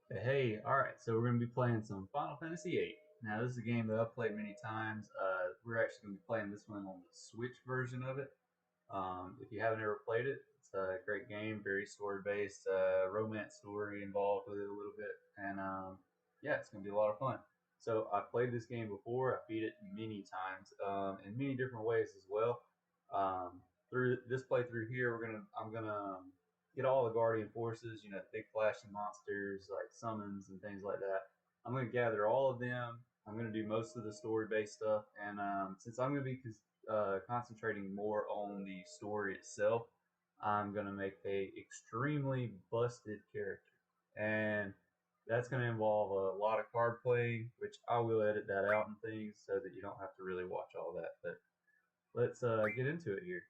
Hey, alright, so we're going to be playing some Final Fantasy VIII. Now, this is a game that I've played many times. We're actually going to be playing this one on the Switch version of it. If you haven't ever played it, it's a great game, very story-based, romance story involved with it a little bit. And yeah, it's going to be a lot of fun. So I've played this game before. I beat it many times in many different ways as well. Through this playthrough here, I'm gonna get all the Guardian forces, you know, the big flashing monsters like summons and things like that. I'm gonna gather all of them. I'm gonna do most of the story-based stuff, and since I'm gonna be concentrating more on the story itself, I'm gonna make a extremely busted character, and that's gonna involve a lot of card playing, which I will edit that out and things so that you don't have to really watch all that. But let's get into it here.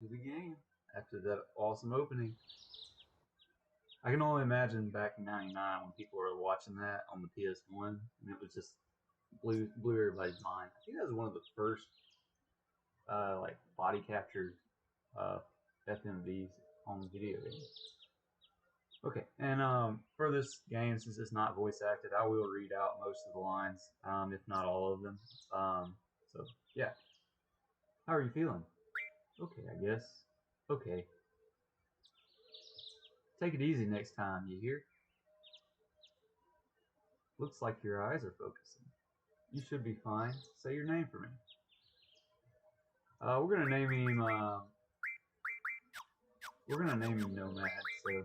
To the game after that awesome opening. I can only imagine back in '99 when people were watching that on the PS1, and it was just blew everybody's mind. I think that was one of the first like body captured uh, FMVs on video games. Okay, and for this game, since it's not voice acted, I will read out most of the lines, if not all of them. So yeah, how are you feeling? Okay, I guess. Okay, take it easy next time. You hear? Looks like your eyes are focusing. You should be fine. Say your name for me. We're gonna name him. We're gonna name him Nomad. So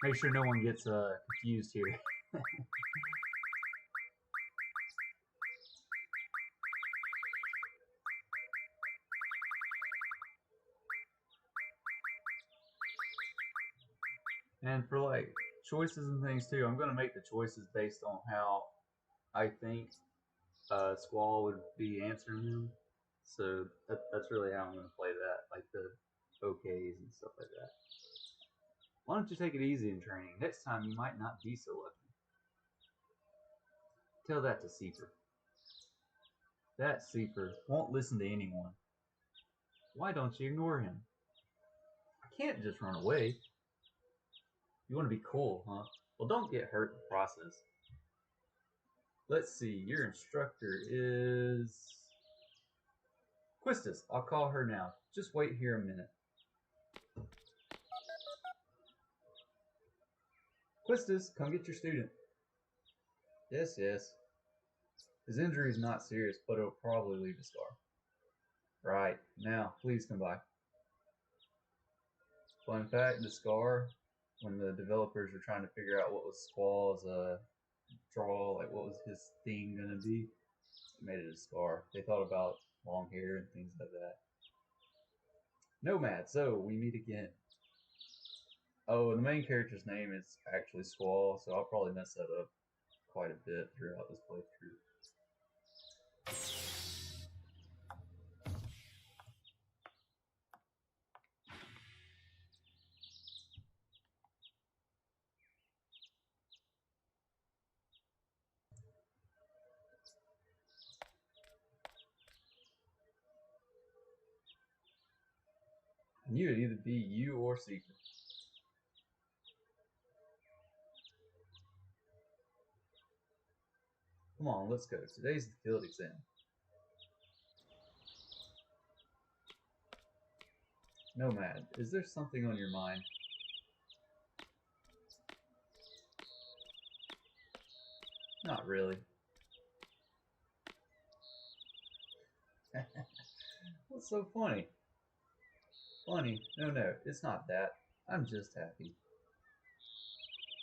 Make sure no one gets confused here. And for like choices and things too, I'm gonna make the choices based on how I think Squall would be answering them. So that's really how I'm gonna play that, like the OKs and stuff like that. Why don't you take it easy in training? Next time you might not be so lucky. Tell that to Seifer. That Seifer won't listen to anyone. Why don't you ignore him? I can't just run away. You want to be cool, huh? Well, don't get hurt in the process. Let's see, your instructor is... Quistis. I'll call her now. Just wait here a minute. Quistis, come get your student. Yes, yes. His injury is not serious, but it'll probably leave a scar. Right. Now, please come by. Well, in fact, the scar, when the developers were trying to figure out what was Squall's draw, like what was his thing gonna be, they made it a scar. They thought about long hair and things like that. Nomad, so we meet again. Oh, and the main character's name is actually Squall, so I'll probably mess that up quite a bit throughout this playthrough. I knew it'd either be you or Seifer. Come on, let's go. Today's the field exam. Nomad, is there something on your mind? Not really. What's so funny? Funny? No, it's not that. I'm just happy.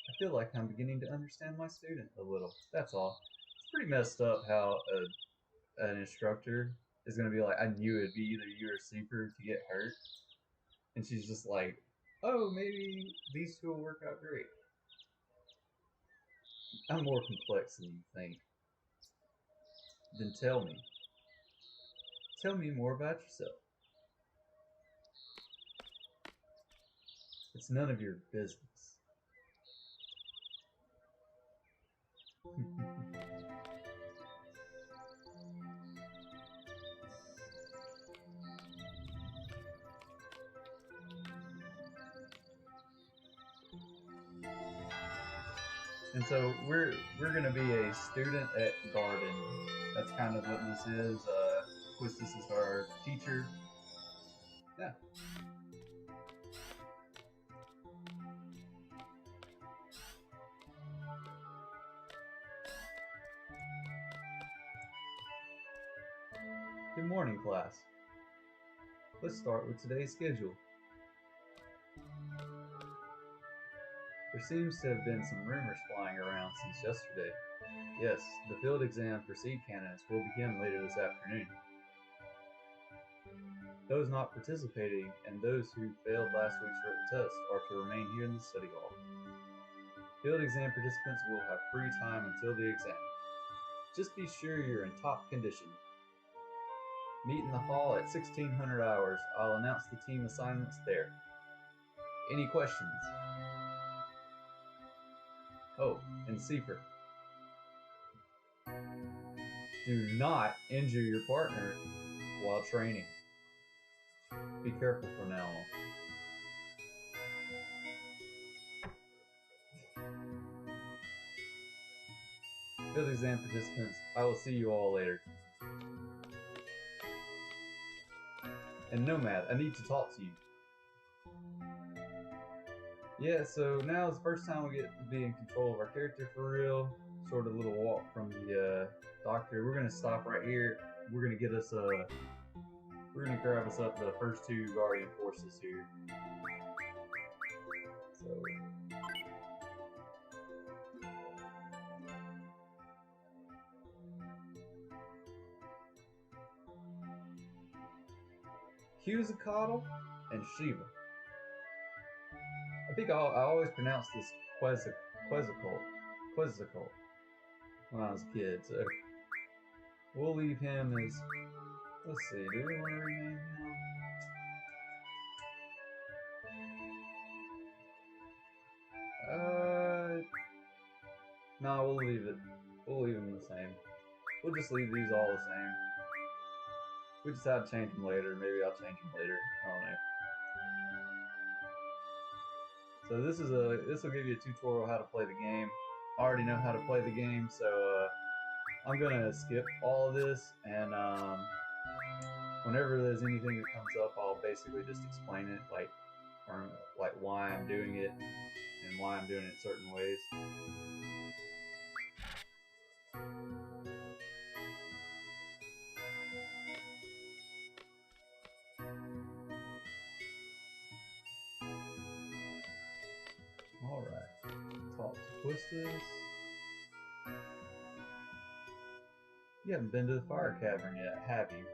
I feel like I'm beginning to understand my student a little. That's all. It's pretty messed up how an instructor is going to be like, I knew it'd be either you or Seifer to get hurt. And she's just like, oh, maybe these two will work out great. I'm more complex than you think. Then tell me. Tell me more about yourself. It's none of your business. And so we're gonna be a student at Garden. That's kind of what this is. Quistis is our teacher. Yeah. Good morning, class. Let's start with today's schedule. There seems to have been some rumors flying around since yesterday. Yes, the field exam for seed candidates will begin later this afternoon. Those not participating and those who failed last week's written test are to remain here in the study hall. Field exam participants will have free time until the exam. Just be sure you're in top condition. Meet in the hall at 1600 hours. I'll announce the team assignments there. Any questions? Oh, and Seifer. Do not injure your partner while training. Be careful from now on. Field exam participants, I will see you all later. And Nomad, I need to talk to you. Yeah, so now is the first time we get to be in control of our character for real. Sort of little walk from the doctor. We're gonna stop right here. We're gonna get us we're gonna grab us up the first two Guardian forces here. So Quetzalcoatl and Shiva. I think I always pronounced this Quetzalcoatl when I was a kid, so we'll leave him as, let's see, do we want to rename him? No, we'll leave it. We'll leave them the same. We'll just leave these all the same. We just have to change them later. Maybe I'll change them later. I don't know. So this will give you a tutorial how to play the game. I already know how to play the game, so I'm gonna skip all of this, and whenever there's anything that comes up, I'll basically just explain it, like why I'm doing it and why I'm doing it certain ways. Alright, talk to Quistis. You haven't been to the fire cavern yet, have you?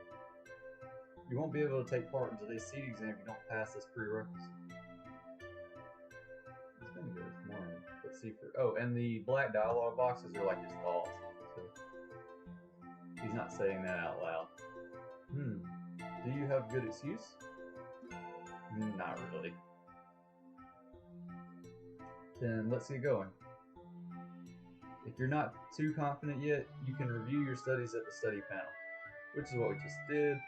You won't be able to take part in today's seed exam if you don't pass this prerequisite. It's been good this morning. Let's see and the black dialogue boxes are like his thoughts. So he's not saying that out loud. Do you have a good excuse? Not really. Then let's get going. If you're not too confident yet, you can review your studies at the study panel, which is what we just did.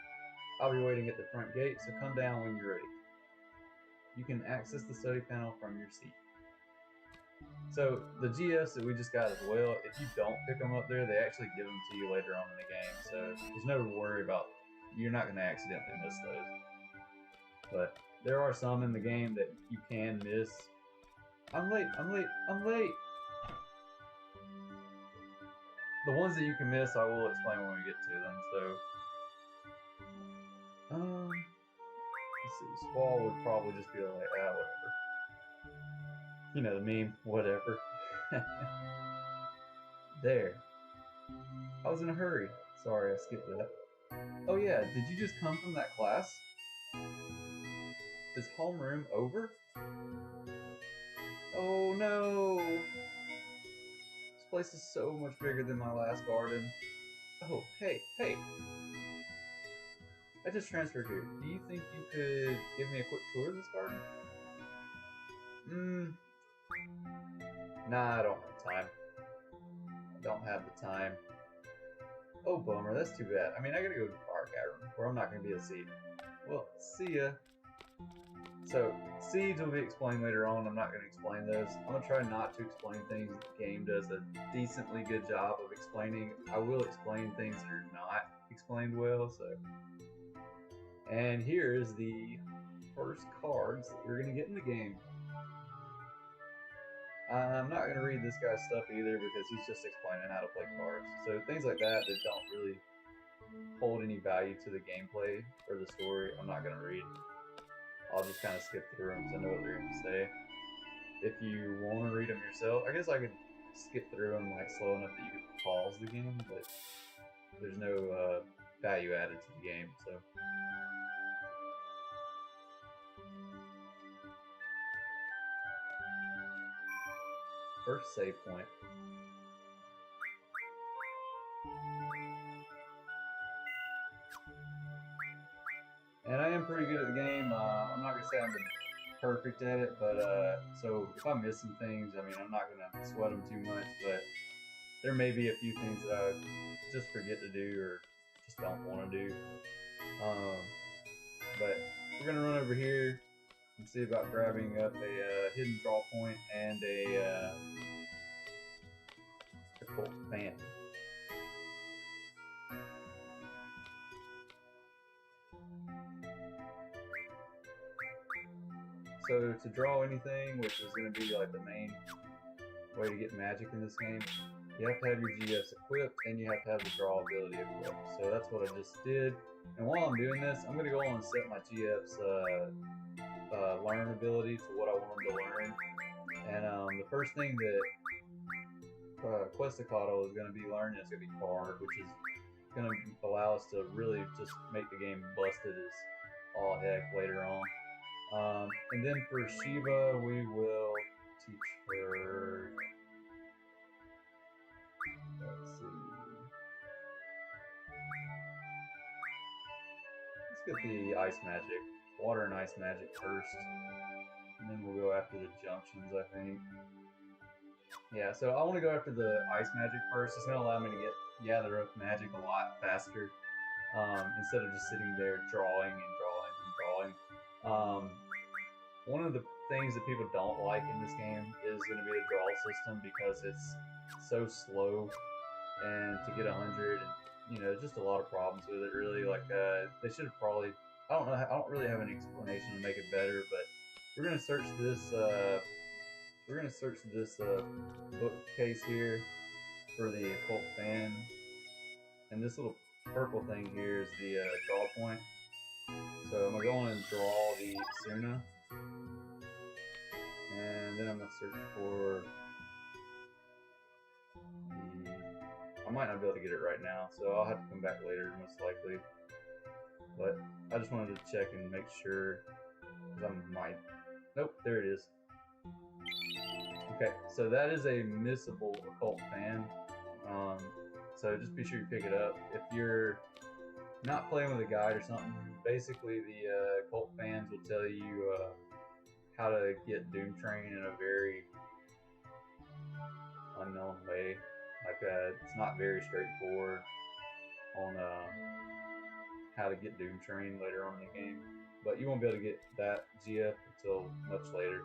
I'll be waiting at the front gate, so come down when you're ready. You can access the study panel from your seat. So the GFs that we just got as well, if you don't pick them up there, they actually give them to you later on in the game. So there's no worry about, you're not going to accidentally miss those. But there are some in the game that you can miss. I'm late. The ones that you can miss, I will explain when we get to them. So, let's see. Squall would probably just be like, whatever. You know the meme, whatever. There. I was in a hurry. Sorry, I skipped that. Oh yeah, did you just come from that class? Is homeroom over? Oh no! This place is so much bigger than my last garden. Oh, hey! I just transferred here. Do you think you could give me a quick tour of this garden? Nah, I don't have time. Oh, bummer. That's too bad. I mean, I gotta go to the fire cavern, or I'm not gonna be a seed. Well, see ya. So, seeds will be explained later on. I'm not going to explain those. I'm going to try not to explain things that the game does a decently good job of explaining. I will explain things that are not explained well. And here is the first cards that we're going to get in the game. I'm not going to read this guy's stuff either because he's just explaining how to play cards. So things like that don't really hold any value to the gameplay or the story, I'm not going to read. I'll just kind of skip through them because I know what they're going to say. If you want to read them yourself, I guess I could skip through them like slow enough that you could pause the game, but there's no value added to the game, so. First save point. And I am pretty good at the game. I'm not going to say I'm perfect at it, but so if I'm missing things, I mean, I'm not going to sweat them too much, but there may be a few things that I just forget to do or just don't want to do. But we're going to run over here and see about grabbing up a hidden draw point and a occult fan. So to draw anything, which is going to be like the main way to get magic in this game, you have to have your GFs equipped and you have to have the draw ability equipped. So that's what I just did. And while I'm doing this, I'm going to go on and set my GF's learn ability to what I want them to learn. And the first thing that Quetzalcoatl is going to be learning is going to be Card, which is going to allow us to really just make the game busted as all heck later on. And then for Shiva, we will teach her. Let's see. Let's get the ice magic, water and ice magic first, and then we'll go after the junctions, I think. Yeah, so I want to go after the ice magic first. It's going to allow me to gather up magic a lot faster instead of just sitting there drawing and drawing and drawing. One of the things that people don't like in this game is going to be the draw system because it's so slow, and to get 100, and just a lot of problems with it. Really, like they should have probably. I don't know. I don't really have any explanation to make it better, but we're gonna search this. We're gonna search this bookcase here for the occult fan, and this little purple thing here is the draw point. So I'm gonna go on and draw the Suna, and then I'm gonna search for the. I might not be able to get it right now, so I'll have to come back later, most likely. But I just wanted to check and make sure, because I might. Nope, there it is. Okay, so that is a missable occult fan. So just be sure you pick it up. If you're not playing with a guide or something, basically the occult fans will tell you how to get Doom Train in a very unknown way. Like it's not very straightforward on how to get Doom Train later on in the game, but you won't be able to get that GF until much later.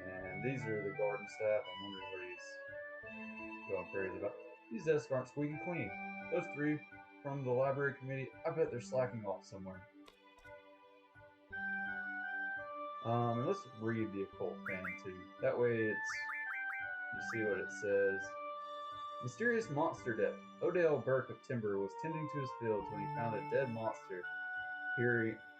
And these are the garden staff. I'm wondering what he's going crazy about. These desks aren't squeaky clean. Those three from the library committee, I bet they're slacking off somewhere. And let's read the occult fan too. That way you see what it says. Mysterious monster death. Odell Burke of Timber was tending to his fields when he found a dead monster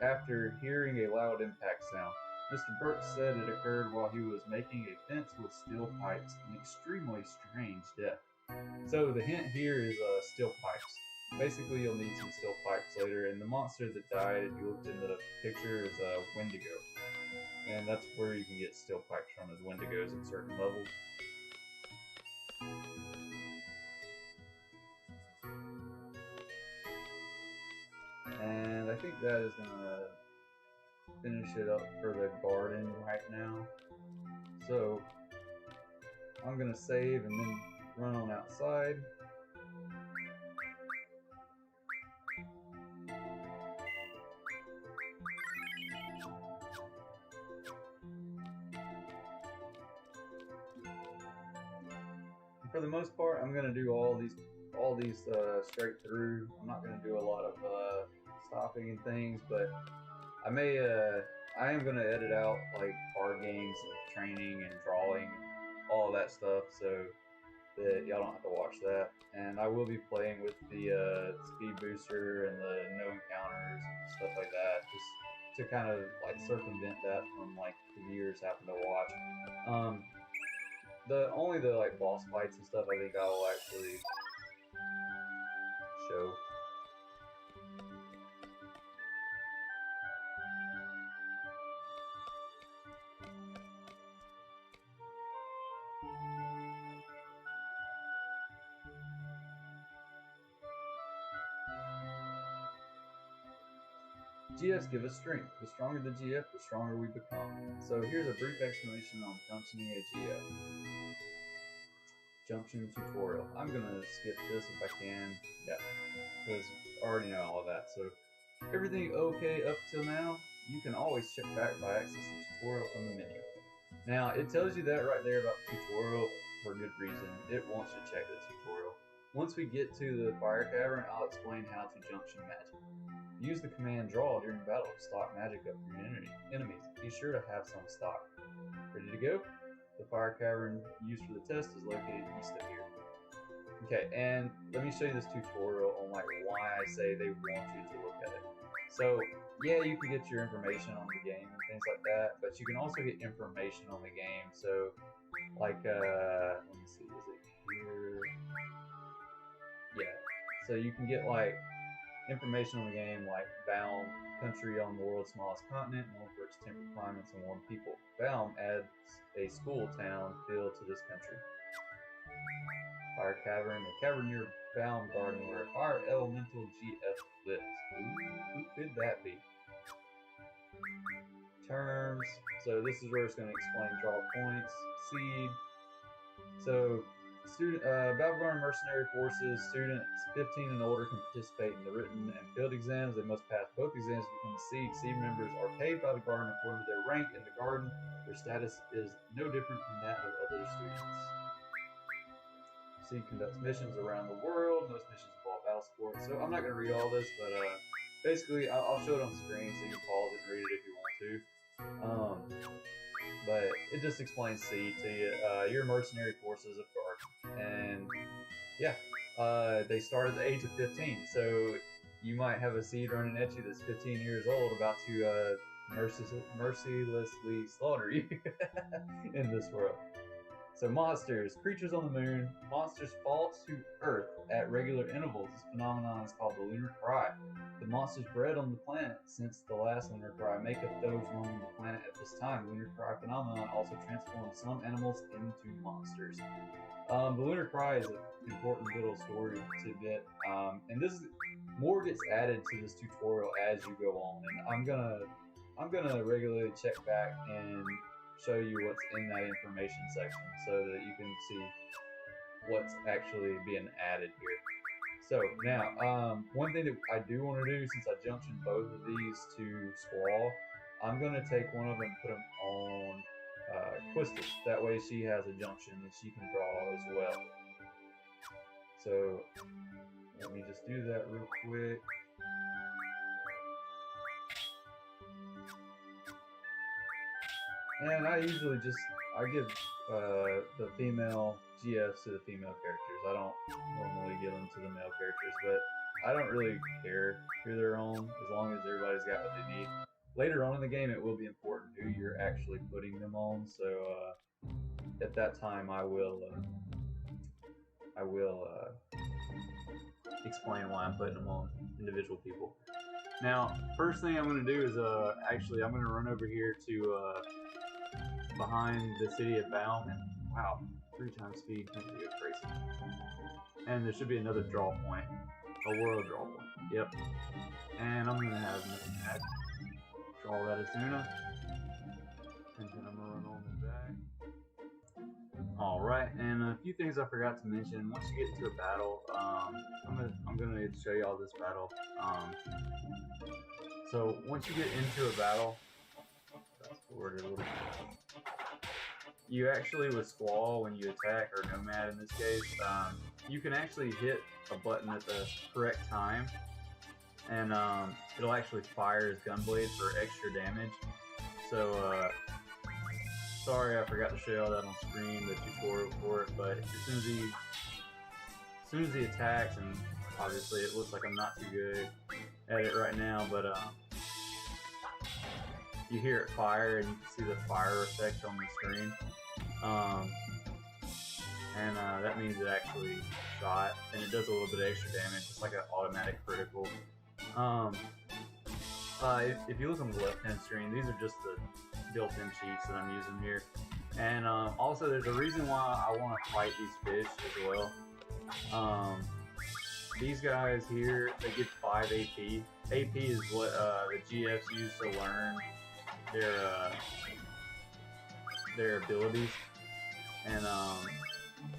after hearing a loud impact sound. Mr. Burke said it occurred while he was making a fence with steel pipes, an extremely strange death. So the hint here is steel pipes. Basically, you'll need some steel pipes later, and the monster that died, if you looked in the picture, is Wendigo. And that's where you can get steel pipes from, is Wendigos at certain levels. And I think that is going to finish it up for the garden right now. So I'm going to save and then run on outside. For the most part, I'm going to do all these straight through. I'm not going to do a lot of stopping and things, but I am going to edit out like card games and training and drawing, all of that stuff, so that y'all don't have to watch that. And I will be playing with the speed booster and the no encounters and stuff like that, just to kind of like circumvent that from like the viewers having to watch. Only the like boss fights and stuff I think I will actually show. GFs give us strength. The stronger the GF, the stronger we become. So here's a brief explanation on junctioning a GF. Junction tutorial. I'm gonna skip this if I can. Yeah, because I already know all of that. So everything okay up till now? You can always check back by accessing the tutorial from the menu. Now it tells you that right there about the tutorial for a good reason. It wants you to check the tutorial. Once we get to the fire cavern, I'll explain how to junction magic. Use the command draw during battle to stock magic up for your enemies. Be sure to have some stock. Ready to go? The fire cavern used for the test is located east of here. Okay, and let me show you this tutorial on like why I say they want you to look at it. So yeah, you can get your information on the game and things like that, but you can also get information on the game. So like let me see, is it here? Yeah. So you can get like information on the game like Valm, country on the world's smallest continent, known for its temperate climates and warm people. Valm adds a school town feel to this country. Fire Cavern, a cavern near Valm Garden where a fire elemental GF lives. Who could that be? Terms. So this is where it's going to explain draw points. Seed. So Battleground Mercenary Forces students 15 and older can participate in the written and field exams. They must pass both exams to become a seed. Seed members are paid by the garden according to their rank in the garden. Their status is no different from that of other students. Seed conducts missions around the world. Most missions involve battle support. So I'm not going to read all this, but basically I'll show it on the screen so you can pause it and read it if you want to. But it just explains Seed to you. Your mercenary forces of guard, and yeah, they start at the age of 15. So you might have a Seed running at you that's 15 years old, about to mercilessly slaughter you in this world. So monsters, creatures on the moon. Monsters fall to Earth at regular intervals. This phenomenon is called the lunar cry. The monsters bred on the planet since the last lunar cry maketh those roaming the planet at this time. Lunar cry phenomenon also transforms some animals into monsters. The lunar cry is an important little story tidbit, and this more gets added to this tutorial as you go on. And I'm gonna regularly check back and show you what's in that information section so that you can see what's actually being added here. So now, one thing that I do want to do, since I junctioned both of these to Squall, I'm going to take one of them and put them on Quistis. That way she has a junction that she can draw as well. So let me just do that real quick. And I usually I give the female GFs to the female characters. I don't normally give them to the male characters, but I don't really care who they're on as long as everybody's got what they need. Later on in the game, it will be important who you're actually putting them on. So at that time, I will explain why I'm putting them on individual people. Now, first thing I'm going to do is actually I'm going to run over here to behind the city of Valm, and wow, 3 times speed, things go crazy. And there should be another draw point, a world draw point. Yep. And I'm gonna have Mad draw that Azuna, and then I'm gonna run on the back. All right, and a few things I forgot to mention. Once you get into a battle, I'm gonna show you all this battle. So once you get into a battle, fast forward a little bit. You actually, with Squall, when you attack, or Nomad in this case, you can actually hit a button at the correct time, and it'll actually fire his Gunblade for extra damage. So, sorry I forgot to show you all that on screen, the tutorial for it, but as soon as he attacks, and obviously it looks like I'm not too good at it right now, but you hear it fire and you can see the fire effect on the screen. That means it actually shot, and it does a little bit of extra damage. It's like an automatic critical. If you look on the left-hand screen, these are just the built-in cheats that I'm using here. And also, there's a reason why I want to fight these fish as well. These guys here, they get 5 AP. AP is what the GFs use to learn their abilities, and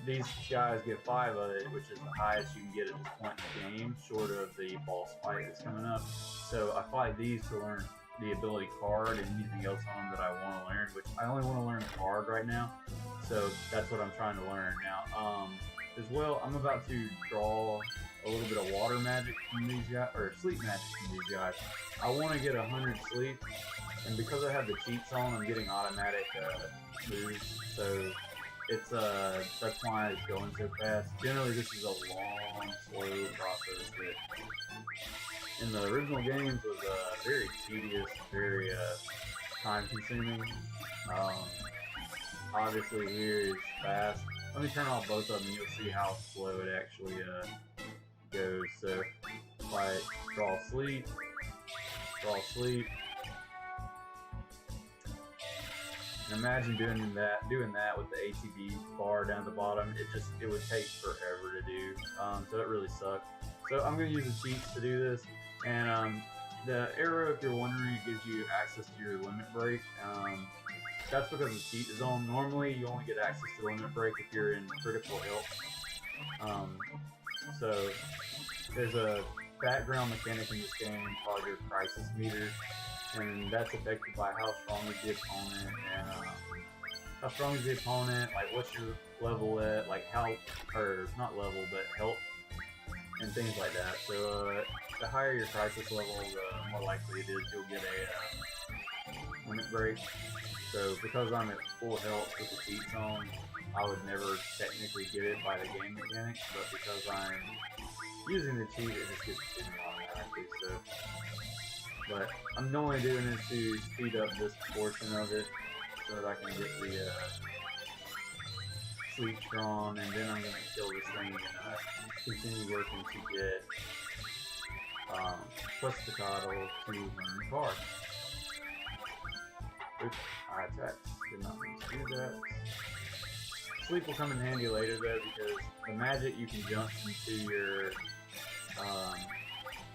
these guys get 5 of it, which is the highest you can get at this point in the game, short of the boss fight that's coming up. So I fight these to learn the ability card and anything else on them that I want to learn, which I only want to learn the card right now, so that's what I'm trying to learn now. As well, I'm about to draw a little bit of water magic from these guys, or sleep magic from these guys. I want to get 100 sleep, and because I have the cheats on, I'm getting automatic moves, so it's that's why it's going so fast. Generally, this is a long, slow process that in the original games was very tedious, very time-consuming. Obviously, here is fast. Let me turn off both of them, and you'll see how slow it actually goes. So, like, draw sleep, draw sleep. And imagine doing that with the ATB bar down at the bottom. It would take forever to do. So it really sucked. So I'm gonna use the cheats to do this. And the arrow, if you're wondering, it gives you access to your limit break. That's because the cheat is on. Normally, you only get access to limit break if you're in critical health. So there's a background mechanic in this game called your crisis meter, and that's affected by how strong is the opponent and how strong is the opponent, like what's your level at, like how, or not level, but health and things like that. So the higher your crisis level, the more likely it is you'll get a limit break. So because I'm at full health with the cheats on, I would never technically get it by the game mechanics, but because I'm using the cheat, it just gets it to me automatically. So, but I'm only doing it to speed up this portion of it so that I can get the sleep drawn, and then I'm going to kill this thing and continue working to get plus staccato to learn card. Oops, I attacked. Did not mean to do that. Sleep will come in handy later though, because the magic you can jump into your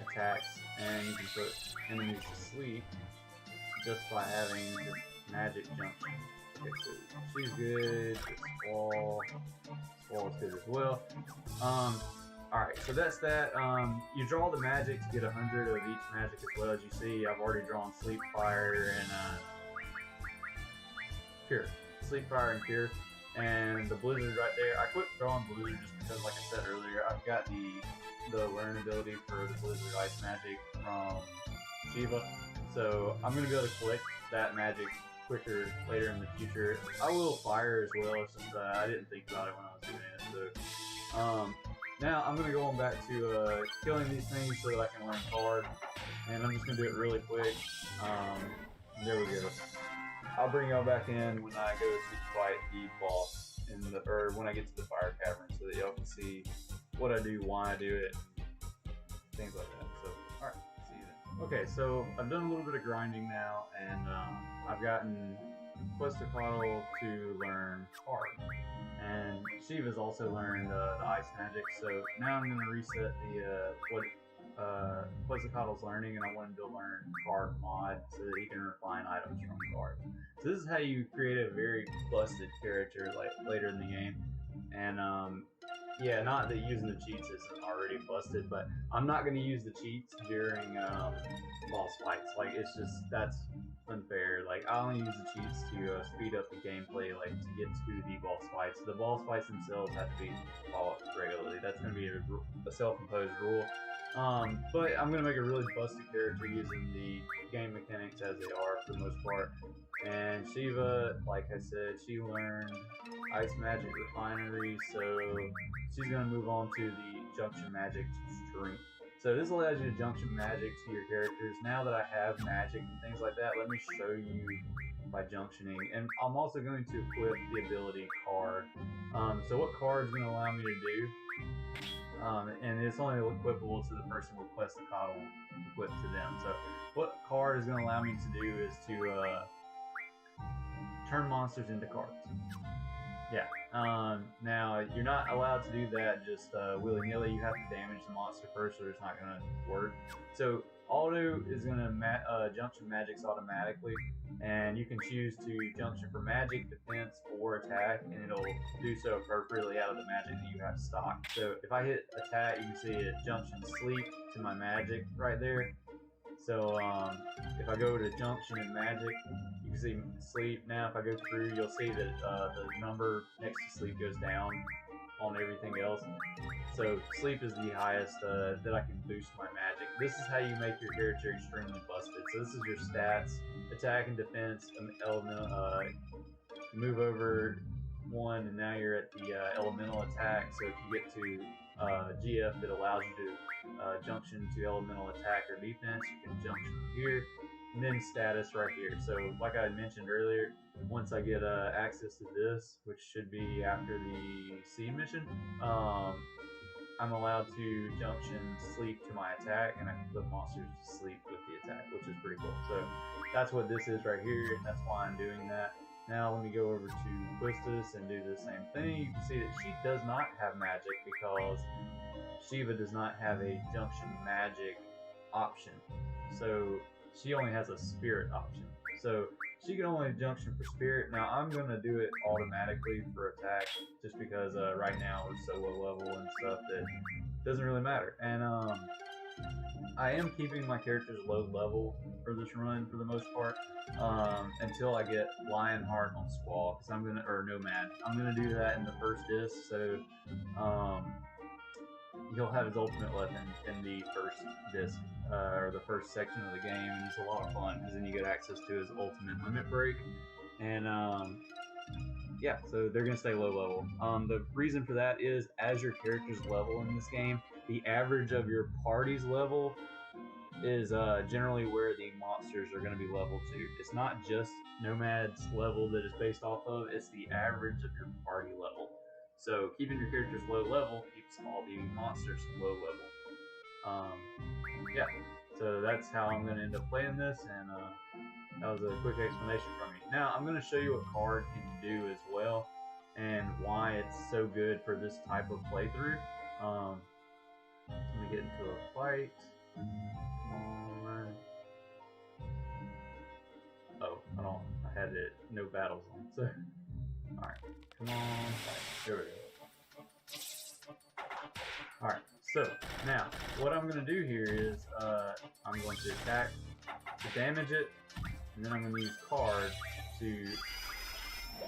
attacks, and you can put enemies to sleep just by having this magic junction. Okay, so she's good. This wall is good as well. Alright, so that's that. You draw the magic to get 100 of each magic as well. As you see, I've already drawn Sleep, Fire, and Cure. Sleep, Fire, and Cure. And the Blizzard right there. I quit drawing Blizzard just because, like I said earlier, I've got the learn ability for the Blizzard Ice Magic from Shiva. So I'm going to be able to collect that magic quicker later in the future. I will Fire as well, since I didn't think about it when I was doing it. So now I'm going to go on back to killing these things so that I can learn card. And I'm just going to do it really quick. There we go. I'll bring y'all back in when I go to fight the boss or when I get to the fire cavern, so that y'all can see what I do, why I do it, things like that. So, alright, see you then. Okay, so I've done a little bit of grinding now, and I've gotten Questacotl to learn card. And Shiva's also learned the ice magic, so now I'm going to reset the what Questacottl's learning, and I want him to learn card mod so that he can refine items from cards. So this is how you create a very busted character like later in the game. And yeah, not that using the cheats isn't already busted, but I'm not going to use the cheats during boss fights. Like, it's just, that's unfair. Like, I only use the cheats to speed up the gameplay, like to get to the boss fights. The boss fights themselves have to be fought regularly. That's going to be a self-imposed rule. But I'm going to make a really busted character using the game mechanics as they are for the most part. And Shiva, like I said, she learned Ice Magic Refinery, so she's going to move on to the Junction Magic Strength. So this allows you to junction magic to your characters. Now that I have magic and things like that, let me show you by junctioning. And I'm also going to equip the ability card. So what card is going to allow me to do? And it's only equipable to the person with Questacotl equipped to them. So what card is going to allow me to do is to turn monsters into cards. Yeah. Now, you're not allowed to do that just willy-nilly. You have to damage the monster first, or it's not going to work. So auto is going to junction magics automatically, and you can choose to junction for magic, defense, or attack, and it'll do so appropriately out of the magic that you have stocked. So if I hit attack, you can see it junction sleep to my magic right there. So if I go to junction and magic, you can see sleep. Now if I go through, you'll see that the number next to sleep goes down on everything else. So sleep is the highest that I can boost my magic. This is how you make your character extremely busted. So this is your stats, attack and defense, elemental, move over one, and now you're at the elemental attack. So if you get to GF that allows you to junction to elemental attack or defense, you can junction here, and then status right here. So like I mentioned earlier, once I get access to this, which should be after the seed mission, I'm allowed to junction sleep to my attack, and I can put monsters to sleep with the attack, which is pretty cool. So that's what this is right here, and that's why I'm doing that. Now let me go over to Quistis and do the same thing. You can see that she does not have magic because Shiva does not have a junction magic option. So she only has a spirit option. So she can only junction for spirit. Now I'm going to do it automatically for attack just because right now we're so low level and stuff that it doesn't really matter. And I am keeping my characters low level for this run for the most part until I get Lionheart on Squall, because I'm gonna, or Nomad. I'm gonna do that in the first disc, so he'll have his ultimate weapon in the first disc or the first section of the game, and it's a lot of fun because then you get access to his ultimate limit break, and yeah, so they're gonna stay low level. The reason for that is as your character's level in this game, the average of your party's level is generally where the monsters are going to be level to. It's not just Nomad's level that is based off of, it's the average of your party level. So keeping your characters low level keeps all the monsters low level. Yeah, so that's how I'm going to end up playing this, and that was a quick explanation from me. Now I'm going to show you what card can do as well, and why it's so good for this type of playthrough. Let me get into a fight. Oh, I had it, no battles on, so. Alright, come on, there we go. Alright, so, now, what I'm going to do here is, I'm going to attack to damage it, and then I'm going to use card to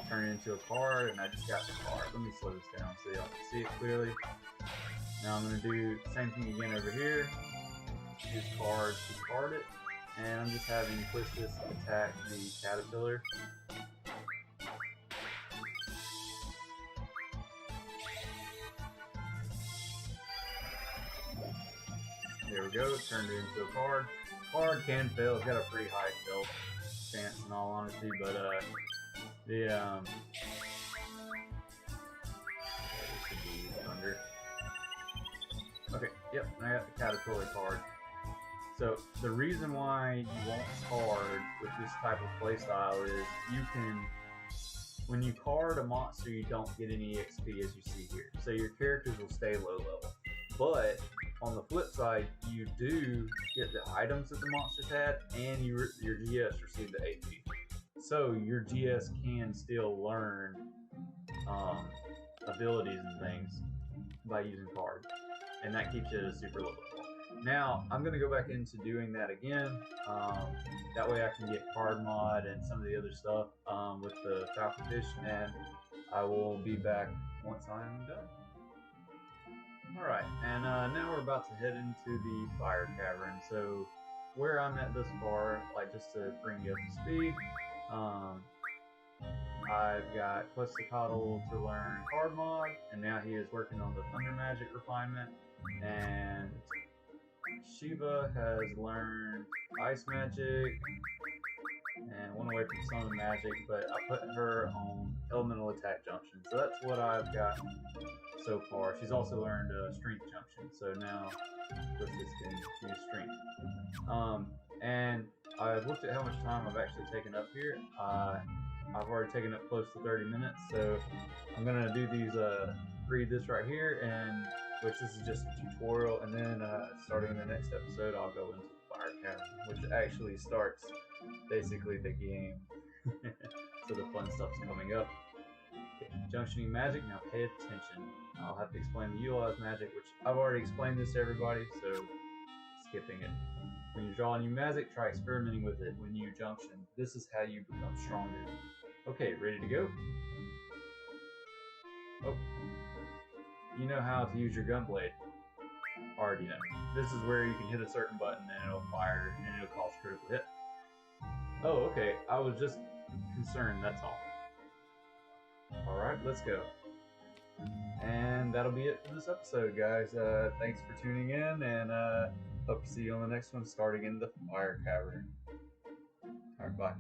turn it into a card, and I just got the card. Let me slow this down so y'all can see it clearly. Now I'm going to do the same thing again over here. Use card to card it, and I'm just having Quistis attack the caterpillar. There we go, turned it into a card. Card can fail, it's got a pretty high fail chance in all honesty, but this should be thunder. Okay, yep, I got the caterpillar card. So the reason why you won't card with this type of playstyle is you can, when you card a monster, you don't get any XP as you see here. So your characters will stay low level. But on the flip side, you do get the items that the monsters had, and your GS receive the AP. So your GS can still learn abilities and things by using cards, and that keeps you at a super low level. Now, I'm going to go back into doing that again. That way I can get card mod and some of the other stuff with the Falconfish, and I will be back once I'm done. Alright, and now we're about to head into the Fire Cavern. So, where I'm at this far, like just to bring you up to speed, I've got Quetzalcoatl to learn card mod, and now he is working on the Thunder Magic refinement, and Shiva has learned Ice Magic and went away from Summon Magic, but I put her on Elemental Attack Junction. So that's what I've got so far. She's also learned Strength Junction, so now Quistis can use Strength. And I've looked at how much time I've actually taken up here. I've already taken up close to 30 minutes, so I'm going to do these, read this right here, and which this is just a tutorial, and then starting in the next episode I'll go into the Fire Cavern, which actually starts basically the game. So the fun stuff's coming up. Okay, junctioning magic, now pay attention. I'll have to explain the utilize magic, which I've already explained this to everybody, so skipping it. When you draw a new magic, try experimenting with it. When you junction, this is how you become stronger. Okay, ready to go? Oh. You know how to use your gunblade. Already know. This is where you can hit a certain button and it'll fire and it'll cause critical hit. Oh, okay. I was just concerned, that's all. Alright, let's go. And that'll be it for this episode, guys. Thanks for tuning in, and hope to see you on the next one, starting in the Fire Cavern. Alright, bye.